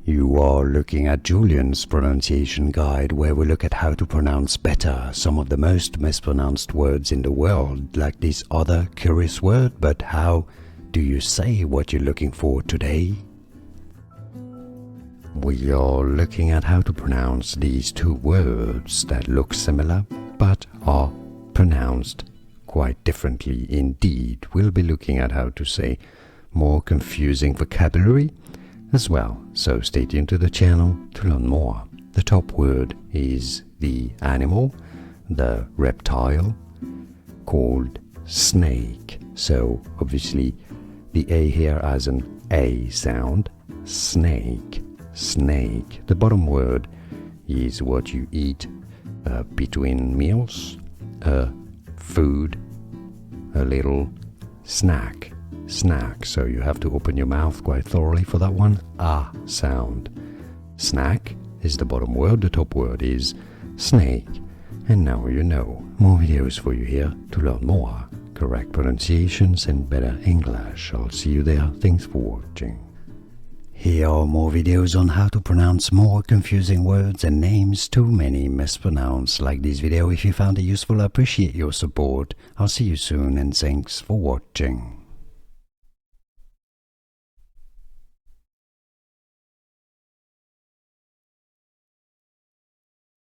You are looking at Julian's pronunciation guide, where we look at how to pronounce better some of the most mispronounced words in the world, like this other curious word. But how do you say what you're looking for today? We are looking at how to pronounce these two words that look similar but are pronounced quite differently indeed. We'll be looking at how to say more confusing vocabulary as well, so stay tuned to the channel to learn more. The top word is the animal, the reptile, called snake. So obviously the A here has an A sound. Snake, snake. The bottom word is what you eat between meals, food, a little snack. Snack, so you have to open your mouth quite thoroughly for that one. Ah sound. Snack is the bottom word, the top word is snake. And now you know. More videos for you here to learn more correct pronunciations and better English. I'll see you there. Thanks for watching. Here are more videos on how to pronounce more confusing words and names too many mispronounced. Like this video if you found it useful. I appreciate your support. I'll see you soon and thanks for watching.